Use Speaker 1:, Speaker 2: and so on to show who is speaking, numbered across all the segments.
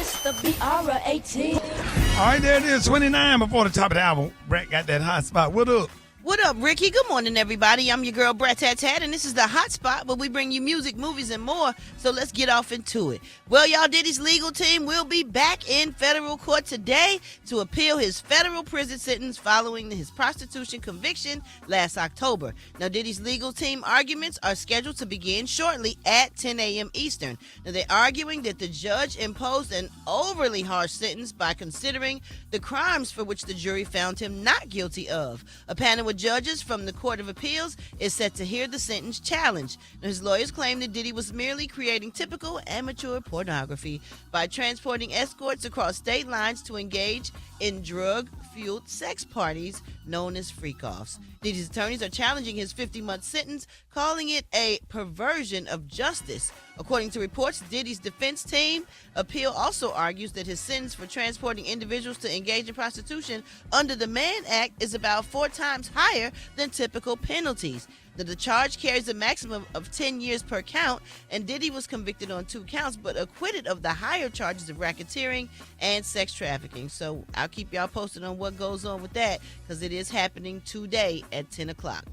Speaker 1: It's the BR18.
Speaker 2: All right, there it is, 29 before the top of the album. Brett got that hot spot. What up?
Speaker 3: What up, Ricky? Good morning, everybody. I'm your girl, Brett Tat Tat, and this is the Hot Spot where we bring you music, movies, and more. So let's get off into it. Well, y'all, Diddy's legal team will be back in federal court today to appeal his federal prison sentence following his prostitution conviction last October. Now, Diddy's legal team arguments are scheduled to begin shortly at 10 a.m. Eastern. Now, they're arguing that the judge imposed an overly harsh sentence by considering the crimes for which the jury found him not guilty of. A panel with judges from the Court of Appeals is set to hear the sentence challenge. Now, his lawyers claim that Diddy was merely creating typical amateur pornography by transporting escorts across state lines to engage in drug-fueled sex parties known as freak-offs. Diddy's attorneys are challenging his 50-month sentence, calling it a perversion of justice. According to reports, Diddy's defense team appeal also argues that his sentence for transporting individuals to engage in prostitution under the Mann Act is about 4 times higher than typical penalties. The charge carries a maximum of 10 years per count, and Diddy was convicted on 2 counts but acquitted of the higher charges of racketeering and sex trafficking. So I'll keep y'all posted on what goes on with that because it is happening today at 10 o'clock.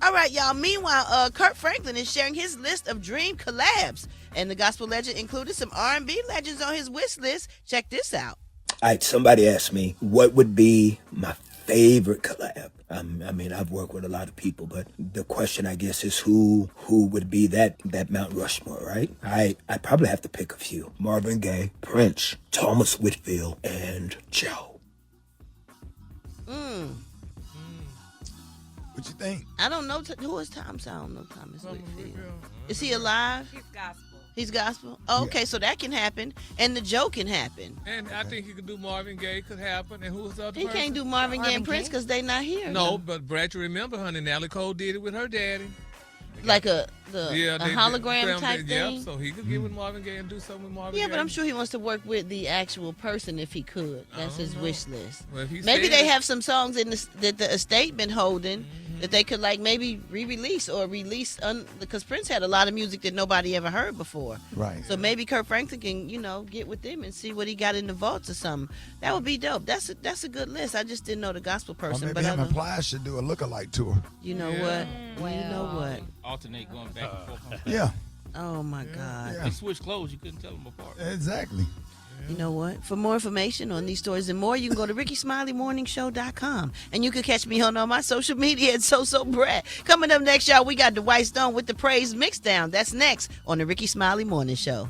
Speaker 3: All right, y'all. Meanwhile, Kurt Franklin is sharing his list of dream collabs, and the gospel legend included some R&B legends on his wish list. Check this out.
Speaker 4: All right, somebody asked me what would be my favorite collab. I mean, I've worked with a lot of people, but the question, I guess, is who would be that Mount Rushmore, right? I'd probably have to pick a few. Marvin Gaye, Prince, Thomas Whitfield, and Joe.
Speaker 2: What you think?
Speaker 3: I don't know who is Thomas. I don't know Thomas Whitfield. Is he alive?
Speaker 5: He's gospel.
Speaker 3: He's gospel? Oh, okay, so that can happen. And the Joe can happen.
Speaker 6: And I think he could do Marvin Gaye, could happen. And who was the other
Speaker 3: He
Speaker 6: person?
Speaker 3: can't do Marvin Gaye and Prince because they not here.
Speaker 6: No, but Brad, you remember, honey, Nelly Cole did it with her daddy.
Speaker 3: Like a
Speaker 6: They
Speaker 3: hologram type
Speaker 6: yeah,
Speaker 3: thing?
Speaker 6: so he could get with Marvin Gaye and do something with Marvin Gaye.
Speaker 3: Yeah, but I'm sure he wants to work with the actual person if he could. That's his
Speaker 6: know.
Speaker 3: wish list.
Speaker 6: Well, if he
Speaker 3: Maybe
Speaker 6: said
Speaker 3: they
Speaker 6: it-
Speaker 3: have some songs that the estate been holding that they could like maybe re-release or release because Prince had a lot of music that nobody ever heard before.
Speaker 2: Right.
Speaker 3: So maybe Kurt Franklin can, get with them and see what he got in the vaults or something. That would be dope. That's a good list. I just didn't know the gospel
Speaker 2: Or
Speaker 3: person.
Speaker 2: maybe
Speaker 3: But
Speaker 2: him and Plies should do a lookalike tour.
Speaker 3: you know
Speaker 6: Yeah.
Speaker 3: what? You know what?
Speaker 7: Alternate going back and forth.
Speaker 2: Yeah,
Speaker 3: Oh my God.
Speaker 2: yeah,
Speaker 7: They switch clothes. You couldn't tell them apart.
Speaker 2: exactly.
Speaker 3: You know what? For more information on these stories and more, you can go to RickySmileyMorningShow.com. And you can catch me on all my social media at SoSoBrad. Coming up next, y'all, we got Dwight Stone with the Praise Mixdown. That's next on the Rickey Smiley Morning Show.